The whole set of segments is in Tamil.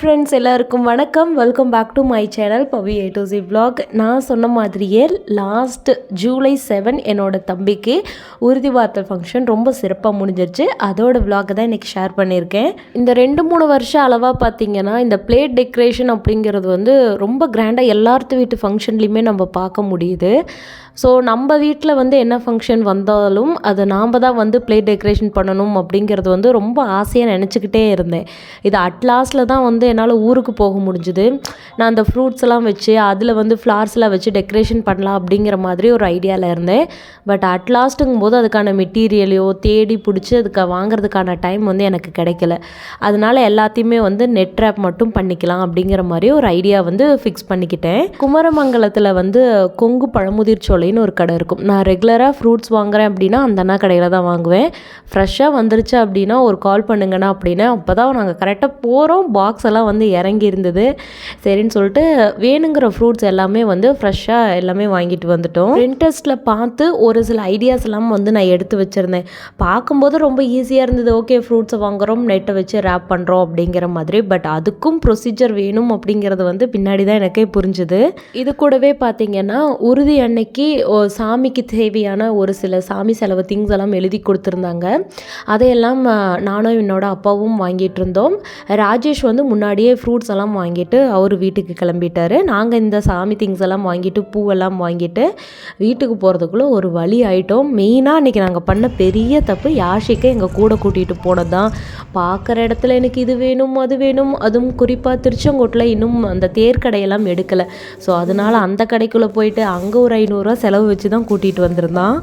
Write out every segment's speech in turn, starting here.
ஃப்ரெண்ட்ஸ் எல்லாருக்கும் வணக்கம். Welcome back to my channel Pavi A to Z vlog. நான் சொன்ன மாதிரியே லாஸ்ட் ஜூலை 7 என்னோட தம்பிக்கு உறுதி வார்த்தல் ஃபங்க்ஷன் ரொம்ப சிறப்பாக முடிஞ்சிருச்சு. அதோட vlog தான் இன்றைக்கி ஷேர் பண்ணியிருக்கேன். இந்த 2-3 வருஷம் அளவாக பார்த்தீங்கன்னா இந்த பிளேட் டெக்கரேஷன் அப்படிங்கிறது வந்து ரொம்ப கிராண்டாக எல்லார்த்து வீட்டு ஃபங்க்ஷன்லேயுமே நம்ம பார்க்க முடியுது. ஸோ நம்ம வீட்டில் வந்து என்ன ஃபங்க்ஷன் வந்தாலும் அதை நாம் தான் வந்து பிளேட் டெக்கரேஷன் பண்ணணும் அப்படிங்கிறது வந்து ரொம்ப ஆசையாக நினச்சிக்கிட்டே இருந்தேன். இது அட்லாஸ்டில் தான் வந்து என்னால் ஊருக்கு போக முடிஞ்சுது. நான் அந்த ஃப்ரூட்ஸ் எல்லாம் வச்சு அதில் வந்து ஃப்ளார்ஸ்லாம் வச்சு டெக்கரேஷன் பண்ணலாம் அப்படிங்கிற மாதிரி ஒரு ஐடியாவில் இருந்தேன். பட் அட்லாஸ்ட்டுங்கும் போது அதுக்கான மெட்டீரியலையோ தேடி பிடிச்சி அதுக்கு வாங்குறதுக்கான டைம் வந்து எனக்கு கிடைக்கல. அதனால் எல்லாத்தையுமே வந்து நெட் ரேப் மட்டும் பண்ணிக்கலாம் அப்படிங்கிற மாதிரி ஒரு ஐடியா வந்து ஃபிக்ஸ் பண்ணிக்கிட்டேன். குமரமங்கலத்தில் வந்து கொங்கு பழமுதிர் சோலைன்னு ஒரு கடை இருக்கும். நான் ரெகுலராக ஃப்ரூட்ஸ் வாங்குறேன் அப்படின்னா அந்த அண்ணா கடையில் தான் வாங்குவேன். ஃப்ரெஷ்ஷாக வந்துருச்சு அப்படின்னா ஒரு கால் பண்ணுங்கண்ணா அப்படின்னு. அப்போ தான் நாங்கள் கரெக்டாக போகிறோம். பாக்ஸ் எல்லாம் வந்து இறங்கி இருந்தது. சரின்னு சொல்லிட்டு வேணுங்கிற ஃப்ரூட்ஸ் எல்லாமே வந்து ஃப்ரெஷ்ஷாக எல்லாமே வாங்கிட்டு வந்துட்டோம். பிரிண்டஸ்ட்டில் பார்த்து ஒரு சில ஐடியாஸ் எல்லாம் வந்து நான் எடுத்து வச்சுருந்தேன். பார்க்கும்போது ரொம்ப ஈஸியாக இருந்தது. ஓகே ஃப்ரூட்ஸை வாங்குகிறோம், நெட்டை வச்சு ரேப் பண்ணுறோம் அப்படிங்கிற மாதிரி. பட் அதுக்கும் ப்ரொசீஜர் வேணும் அப்படிங்கிறது வந்து பின்னாடி தான் எனக்கே புரிஞ்சுது. இது கூடவே பார்த்தீங்கன்னா உறுதி அன்னைக்கு சாமிக்கு தேவையான ஒரு சில சாமி செலவு திங்ஸ் எல்லாம் எழுதி கொடுத்துருந்தாங்க. அதையெல்லாம் நானும் என்னோட அப்பாவும் வாங்கிட்டு இருந்தோம். ராஜேஷ் வந்து முன்னாடியே ஃப்ரூட்ஸ் எல்லாம் வாங்கிட்டு அவர் வீட்டுக்கு கிளம்பிட்டார். நாங்கள் இந்த சாமி திங்ஸ் எல்லாம் வாங்கிட்டு பூவெல்லாம் வாங்கிட்டு வீட்டுக்கு போகிறதுக்குள்ளே ஒரு வழி ஆகிட்டோம். மெயினாக இன்றைக்கி நாங்கள் பண்ண பெரிய தப்பு யாஷிக்கை எங்கள் கூட கூட்டிகிட்டு போனது தான். பார்க்குற இடத்துல எனக்கு இது வேணும் அது வேணும், அதுவும் குறிப்பாக திருச்செங்கோட்டில் இன்னும் அந்த தேர்க்கடையெல்லாம் எடுக்கலை. ஸோ அதனால் அந்த கடைக்குள்ளே போயிட்டு அங்கே ஒரு 500 ரூபா செலவு வச்சு தான் கூட்டிகிட்டு வந்திருந்தான்.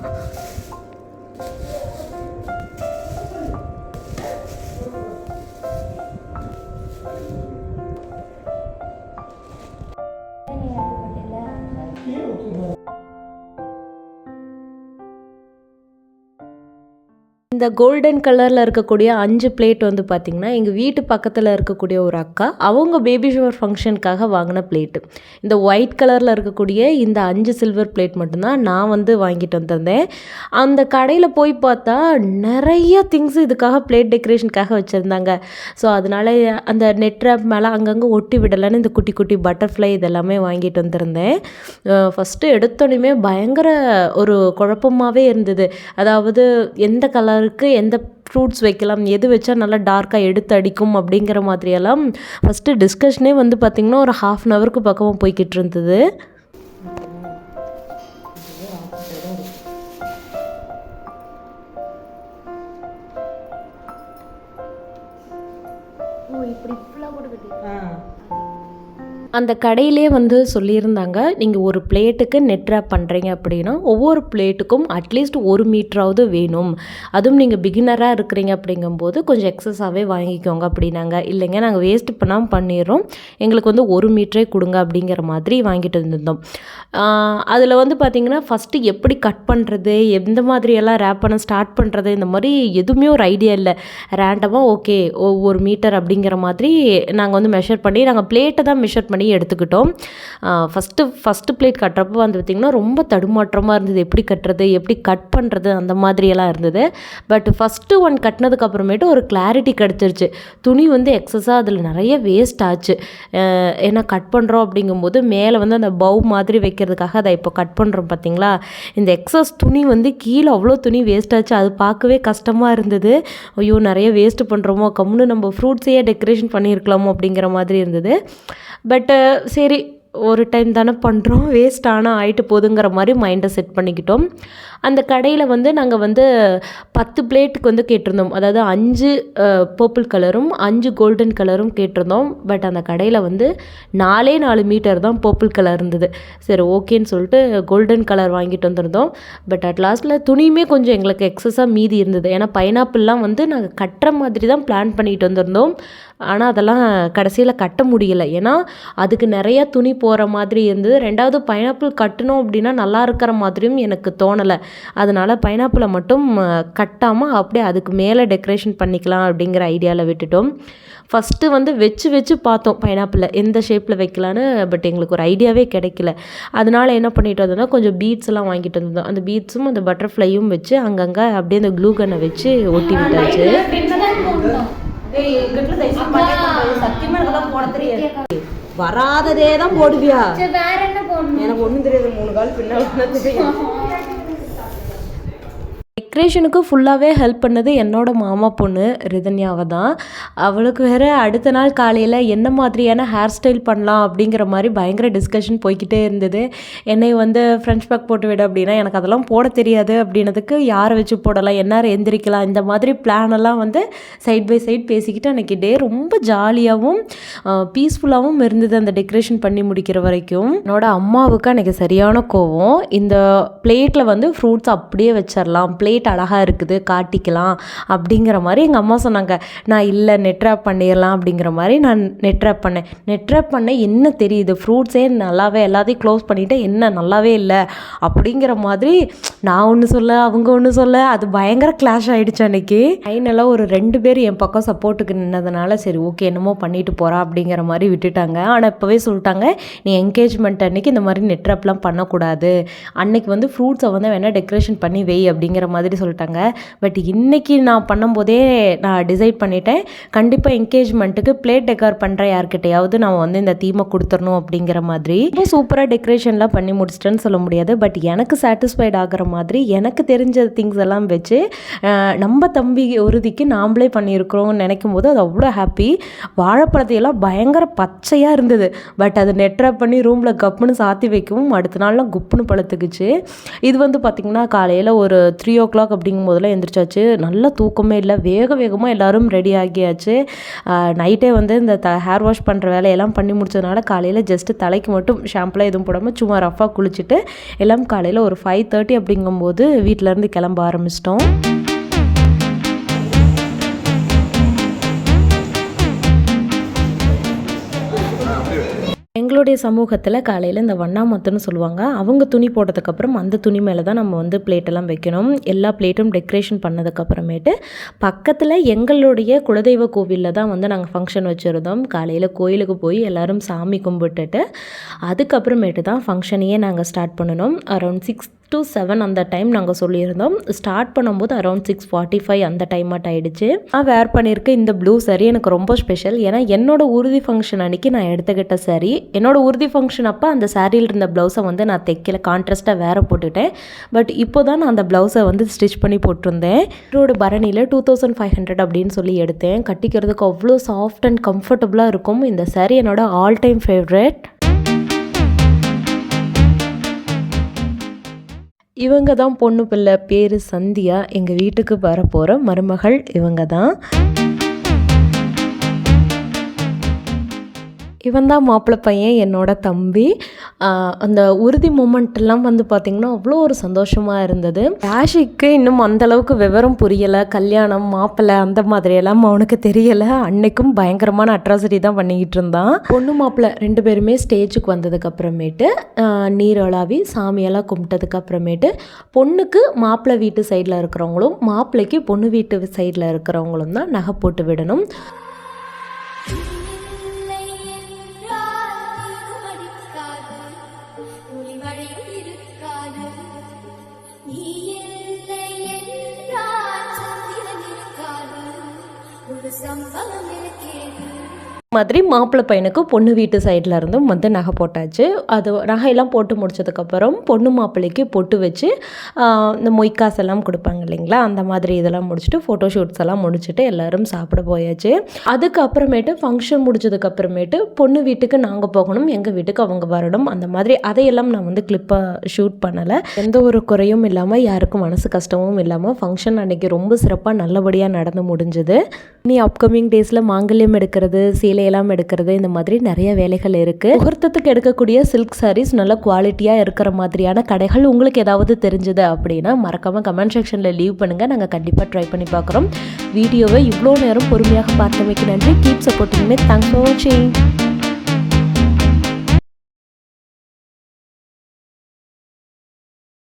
இந்த கோல்டன் கலரில் இருக்கக்கூடிய 5 பிளேட் வந்து பார்த்திங்கன்னா எங்கள் வீட்டு பக்கத்தில் இருக்கக்கூடிய ஒரு அக்கா அவங்க பேபி ஷவர் ஃபங்க்ஷனுக்காக வாங்கின பிளேட்டு. இந்த ஒயிட் கலரில் இருக்கக்கூடிய இந்த 5 சில்வர் பிளேட் மட்டும்தான் நான் வந்து வாங்கிட்டு வந்திருந்தேன். அந்த கடையில் போய் பார்த்தா நிறைய திங்ஸ் இதுக்காக பிளேட் டெக்கரேஷனுக்காக வச்சுருந்தாங்க. ஸோ அதனால் அந்த நெட் ரேப் மேலே அங்கங்கே ஒட்டி விடலைன்னு இந்த குட்டி குட்டி பட்டர்ஃப்ளை இதெல்லாமே வாங்கிட்டு வந்திருந்தேன். ஃபஸ்ட்டு எடுத்தோடனே பயங்கர ஒரு குழப்பமாகவே இருந்தது. அதாவது எந்த கலருக்கு எந்த ஃப்ரூட்ஸ் வைக்கலாம், எது வச்சா நல்லா டார்க்காக எடுத்து அடிக்கும் அப்படிங்கிற மாதிரியெல்லாம் ஃபஸ்ட்டு டிஸ்கஷனே வந்து பார்த்திங்கன்னா ஒரு 1/2 hour பக்கமாக போய்கிட்டு இருந்தது. அந்த கடையிலே வந்து சொல்லியிருந்தாங்க, நீங்கள் ஒரு பிளேட்டுக்கு நெட் ரேப் பண்ணுறீங்க அப்படின்னா ஒவ்வொரு பிளேட்டுக்கும் அட்லீஸ்ட் 1 மீட்டராவது வேணும். அதுவும் நீங்கள் பிகினராக இருக்கிறீங்க அப்படிங்கும்போது கொஞ்சம் எக்ஸஸாகவே வாங்கிக்கோங்க அப்படின்னாங்க. இல்லைங்க நாங்கள் வேஸ்ட் பண்ணாமல் பண்ணிடுறோம், எங்களுக்கு வந்து 1 மீட்டரே கொடுங்க அப்படிங்கிற மாதிரி வாங்கிட்டு வந்திருந்தோம். அதில் வந்து பார்த்திங்கன்னா ஃபஸ்ட்டு எப்படி கட் பண்ணுறது, எந்த மாதிரியெல்லாம் ரேப் பண்ண ஸ்டார்ட் பண்ணுறது, இந்த மாதிரி எதுவுமே ஒரு ஐடியா இல்லை. ரேண்டமாக ஓகே 1 மீட்டர் அப்படிங்கிற மாதிரி நாங்கள் வந்து மெஷர் பண்ணி நாங்கள் பிளேட்டை தான் மெஷர் பண்ணி எடுத்துக்கிட்டோம். ஃபஸ்ட்டு பிளேட் கட்டுறப்போ வந்து பார்த்திங்கன்னா ரொம்ப தடுமாற்றமாக இருந்தது. எப்படி கட்டுறது, எப்படி கட் பண்ணுறது அந்த மாதிரியெல்லாம் இருந்தது. பட் ஃபஸ்ட்டு ஒன் கட்டினதுக்கு அப்புறமேட்டு ஒரு கிளாரிட்டி கிடச்சிருச்சு. துணி வந்து எக்ஸஸாக அதில் நிறைய வேஸ்ட் ஆச்சு. ஏன்னா கட் பண்ணுறோம் அப்படிங்கும்போது மேலே வந்து அந்த பவு மாதிரி வைக்கிறதுக்காக அதை இப்போ கட் பண்ணுறோம் பார்த்திங்களா, இந்த எக்ஸஸ் துணி வந்து கீழே அவ்வளோ துணி வேஸ்ட் ஆச்சு. அது பார்க்கவே கஷ்டமாக இருந்தது. ஐயோ நிறைய வேஸ்ட்டு பண்ணுறோமோ, கம்முன்னு நம்ம ஃப்ரூட்ஸையே டெக்கரேஷன் பண்ணியிருக்கலாமோ அப்படிங்கிற மாதிரி இருந்தது. பட்டு சரி ஒரு டைம் தானே பண்ணுறோம், வேஸ்ட் ஆனால் ஆகிட்டு போதுங்கிற மாதிரி மைண்டை செட் பண்ணிக்கிட்டோம். அந்த கடையில் வந்து நாங்கள் வந்து 10 பிளேட்டுக்கு வந்து கேட்டிருந்தோம். அதாவது 5 பர்பிள் கலரும் 5 கோல்டன் கலரும் கேட்டிருந்தோம். பட் அந்த கடையில் வந்து 4 மீட்டர் தான் பர்பிள் கலர் இருந்தது. சரி ஓகேன்னு சொல்லிட்டு கோல்டன் கலர் வாங்கிட்டு வந்திருந்தோம். பட் அட் லாஸ்ட்டில் துணியுமே கொஞ்சம் எங்களுக்கு எக்ஸஸாக மீதி இருந்தது. ஏன்னா பைனாப்பிள்லாம் வந்து நாங்கள் கட்டுற மாதிரி தான் பிளான் பண்ணிட்டு வந்திருந்தோம். ஆனால் அதெல்லாம் கடைசியில் கட்ட முடியலை. ஏன்னா அதுக்கு நிறையா துணி போகிற மாதிரி இருந்தது. 2வது பைனாப்பிள் கட்டணும் அப்படின்னா நல்லா இருக்கிற மாதிரியும் எனக்கு தோணலை. அதனால் பைனாப்பிளை மட்டும் கட்டாமல் அப்படியே அதுக்கு மேலே டெக்கரேஷன் பண்ணிக்கலாம் அப்படிங்கிற ஐடியாவில் விட்டுட்டோம். ஃபஸ்ட்டு வந்து வச்சு பார்த்தோம் பைனாப்பிளை எந்த ஷேப்பில் வைக்கலான்னு. பட் எங்களுக்கு ஒரு ஐடியாவே கிடைக்கல. அதனால் என்ன பண்ணிட்டு வந்தோம்னா கொஞ்சம் பீட்ஸ் எல்லாம் வாங்கிட்டு வந்தோம். அந்த பீட்ஸும் அந்த பட்டர்ஃப்ளையும் வச்சு அங்கங்கே அப்படியே அந்த க்ளூ கன்னை வச்சு ஒட்டி விட்டாச்சு. சத்தியமா எனக்கு போட தெரியாது. வராததே தான் போடுவியா? வேற என்ன போடணும்? எனக்கு ஒன்றும் தெரியாது. 3 கால் பின்னால் தெரியும். டெக்கரேஷனுக்கு ஃபுல்லாகவே ஹெல்ப் பண்ணது என்னோட மாமா பொண்ணு ரிதன்யாவை தான். அவளுக்கு வேறு அடுத்த நாள் காலையில் என்ன மாதிரியான ஹேர் ஸ்டைல் பண்ணலாம் அப்படிங்கிற மாதிரி பயங்கர டிஸ்கஷன் போய்கிட்டே இருந்தது. என்னை ஃப்ரெஞ்ச் பேக் போட்டு விட அப்படின்னா எனக்கு அதெல்லாம் போட தெரியாது அப்படின்னதுக்கு யாரை வச்சு போடலாம், எந்நேரம் எந்திரிக்கலாம், இந்த மாதிரி பிளானெல்லாம் சைட் பை சைட் பேசிக்கிட்டு அன்றைக்கி டே ரொம்ப ஜாலியாகவும் பீஸ்ஃபுல்லாகவும் இருந்தது அந்த டெக்கரேஷன் பண்ணி முடிக்கிற வரைக்கும். என்னோட அம்மாவுக்கு அன்றைக்கி சரியான கோவம். இந்த பிளேட்டில் ஃப்ரூட்ஸ் அப்படியே வச்சிடலாம், பிளேட் அழகாக இருக்குது காட்டிக்கலாம் அப்படிங்கிற மாதிரி எங்கள் அம்மா சொன்னாங்க. நான் இல்லை நெட்ராப் பண்ணிடலாம் அப்படிங்கிற மாதிரி நான் நெட்ராப் பண்ண என்ன தெரியுது, ஃப்ரூட்ஸே நல்லாவே எல்லாத்தையும் க்ளோஸ் பண்ணிவிட்டு என்ன நல்லாவே இல்லை அப்படிங்கிற மாதிரி நான் ஒன்று சொல்ல அவங்க ஒன்று சொல்ல அது பயங்கர கிளாஷ் ஆகிடுச்சு அன்றைக்கி. ஃபைனலாக ஒரு 2 பேர் என் பக்கம் சப்போர்ட்டுக்கு நின்னதுனால சரி ஓகே என்னமோ பண்ணிட்டு போகிறா அப்படிங்கிற மாதிரி விட்டுட்டாங்க. ஆனால் இப்போவே சொல்லிட்டாங்க நீ என்கேஜ்மெண்ட் அன்றைக்கி இந்த மாதிரி நெட்ராப்லாம் பண்ணக்கூடாது, அன்றைக்கி ஃப்ரூட்ஸை வேணால் டெக்கரேஷன் பண்ணி வை அப்படிங்கிற மாதிரி சொல்லிட்டாங்க. பட் இன்றைக்கி நான் பண்ணும்போதே நான் டிசைட் பண்ணிட்டேன், கண்டிப்பாக என்கேஜ்மெண்ட்டுக்கு பிளேட் டெக்கார் பண்ணுற யார்கிட்டையாவது நான் இந்த தீமை கொடுத்துடணும் அப்படிங்கிற மாதிரி. ரொம்ப சூப்பராக டெக்கரேஷன்லாம் பண்ணி முடிச்சிட்டேன்னு சொல்ல முடியாது, பட் எனக்கு சாட்டிஸ்ஃபைட் ஆகிற மாதிரி எனக்கு தெரிஞ்ச திங்ஸ் எல்லாம் வச்சு நம்ம தம்பி உறுதிக்கு நாம்ளே பண்ணியிருக்கிறோம்னு நினைக்கும் போது அது அவ்வளோ ஹாப்பி. வாழைப்பழத்தையெல்லாம் பயங்கர பச்சையாக இருந்தது, பட் அதை நெட்ராப் பண்ணி ரூமில் கப்புன்னு சாத்தி வைக்கவும் அடுத்த நாள்லாம் குப்புன்னு பழுத்துக்குச்சு. இது பார்த்திங்கன்னா காலையில் ஒரு 3 o'clock அப்படிங்கும் போதெல்லாம் எந்திரிச்சாச்சு. நல்ல தூக்கமே இல்லை, வேகமாக எல்லோரும் ரெடி ஆகியாச்சு. நைட்டே இந்த ஹேர் வாஷ் பண்ணுற வேலையெல்லாம் பண்ணி முடிச்சதுனால காலையில் ஜஸ்ட்டு தலைக்கு மட்டும் ஷாம்புலாம் எதுவும் போடாமல் சும்மா ரஃபாக குளிச்சுட்டு எல்லாம் காலையில் ஒரு 5:30 அப்படிங்கும்போது வீட்டிலேருந்து கிளம்ப ஆரம்பிச்சிட்டோம். எங்களுடைய சமூகத்தில் காலையில் இந்த வண்ணாமத்துன்னு சொல்லுவாங்க, அவங்க துணி போட்டதுக்கப்புறம் அந்த துணி மேலே தான் நம்ம பிளேட்டெல்லாம் வைக்கணும். எல்லா பிளேட்டும் டெக்கரேஷன் பண்ணதுக்கப்புறமேட்டு பக்கத்தில் எங்களுடைய குலதெய்வ கோவிலில் தான் நாங்கள் ஃபங்க்ஷன் வச்சுருந்தோம். காலையில் கோயிலுக்கு போய் எல்லோரும் சாமி கும்பிட்டுட்டு அதுக்கப்புறமேட்டு தான் ஃபங்க்ஷனையே நாங்கள் ஸ்டார்ட் பண்ணணும். அரௌண்ட் 6 to 7 அந்த டைம் நாங்கள் சொல்லியிருந்தோம். ஸ்டார்ட் பண்ணும்போது அரௌண்ட் 6:45 அந்த டைமாட் ஆகிடுச்சு. நான் வேர் பண்ணியிருக்க இந்த ப்ளூ சாரீ எனக்கு ரொம்ப ஸ்பெஷல். ஏன்னா என்னோடய உறுதி ஃபங்க்ஷன் அன்றைக்கி நான் எடுத்துக்கிட்ட சாரீ. என்னோடய உறுதி ஃபங்க்ஷன் அப்போ அந்த சாரியில் இருந்த ப்ளவுஸை நான் தைக்கல, கான்ட்ராஸ்ட்டாக வேறு போட்டுட்டேன். பட் இப்போ தான் நான் அந்த ப்ளவுஸை ஸ்டிச் பண்ணி போட்டிருந்தேன். என்னோட பரணியில் 2500 அப்படின்னு சொல்லி எடுத்தேன். கட்டிக்கிறதுக்கு அவ்வளோ சாஃப்ட் அண்ட் கம்ஃபர்டபுளாக இருக்கும். இந்த சாரீ என்னோட ஆல் டைம் ஃபேவரட். இவங்க தான் பொண்ணு பிள்ளை, பேர் சந்தியா. எங்கள் வீட்டுக்கு வரப்போகிற மருமகள் இவங்க தான். இவன் தான் மாப்பிள்ளை பையன், என்னோட தம்பி. அந்த உறுதி மூமெண்ட்லாம் பார்த்திங்கன்னா அவ்வளோ ஒரு சந்தோஷமாக இருந்தது. ஆஷிக்கு இன்னும் அந்தளவுக்கு விவரம் புரியலை, கல்யாணம் மாப்பிள்ளை அந்த மாதிரியெல்லாம் அவனுக்கு தெரியலை. அன்னைக்கும் பயங்கரமான அட்ராசிட்டி தான் பண்ணிக்கிட்டு இருந்தான். பொண்ணு மாப்பிள்ளை 2 பேருமே ஸ்டேஜுக்கு வந்ததுக்கப்புறமேட்டு நீரளாவி சாமியெல்லாம் கும்பிட்டதுக்கு அப்புறமேட்டு பொண்ணுக்கு மாப்பிள்ளை வீட்டு சைடில் இருக்கிறவங்களும் மாப்பிள்ளைக்கு பொண்ணு வீட்டு சைடில் இருக்கிறவங்களும் தான் நகை போட்டு விடணும். மாதிரி மாப்பிள்ளை பையனுக்கு பொண்ணு வீட்டு சைடில் இருந்தும் நகை போட்டாச்சு. அது நகையெல்லாம் போட்டு முடிச்சதுக்கப்புறம் பொண்ணு மாப்பிள்ளைக்கு பொட்டு வச்சு இந்த மொய்க்காசெல்லாம் கொடுப்பாங்க இல்லைங்களா, அந்த மாதிரி இதெல்லாம் முடிச்சுட்டு ஃபோட்டோ ஷூட்ஸ் எல்லாம் முடிச்சுட்டு எல்லோரும் சாப்பிட போயாச்சு. அதுக்கப்புறமேட்டு ஃபங்க்ஷன் முடிச்சதுக்கப்புறமேட்டு பொண்ணு வீட்டுக்கு நாங்கள் போகணும், எங்கள் வீட்டுக்கு அவங்க வரணும். அந்த மாதிரி அதையெல்லாம் நான் கிளிப்பாக ஷூட் பண்ணலை. எந்த ஒரு குறையும் இல்லாமல் யாருக்கும் மனசு கஷ்டமும் இல்லாமல் ஃபங்க்ஷன் அன்றைக்கி ரொம்ப சிறப்பாக நல்லபடியாக நடந்து முடிஞ்சுது. இனி அப்கமிங் டேஸில் மாங்கல்யம் எடுக்கிறது, சேலையெல்லாம் எடுக்கிறது, இந்த மாதிரி நிறைய வேலைகள் இருக்குது. முகூர்த்தத்துக்கு எடுக்கக்கூடிய சில்க் சாரீஸ் நல்ல குவாலிட்டியாக இருக்கிற மாதிரியான கடைகள் உங்களுக்கு ஏதாவது தெரிஞ்சது அப்படின்னா மறக்காமல் கமெண்ட் செக்ஷனில் லீவ் பண்ணுங்கள். நாங்கள் கண்டிப்பாக ட்ரை பண்ணி பார்க்குறோம். வீடியோவை இவ்வளோ நேரம் பொறுமையாக பார்த்தமைக்கு நன்றி. Keep supporting me. Thanks for வாட்சிங்.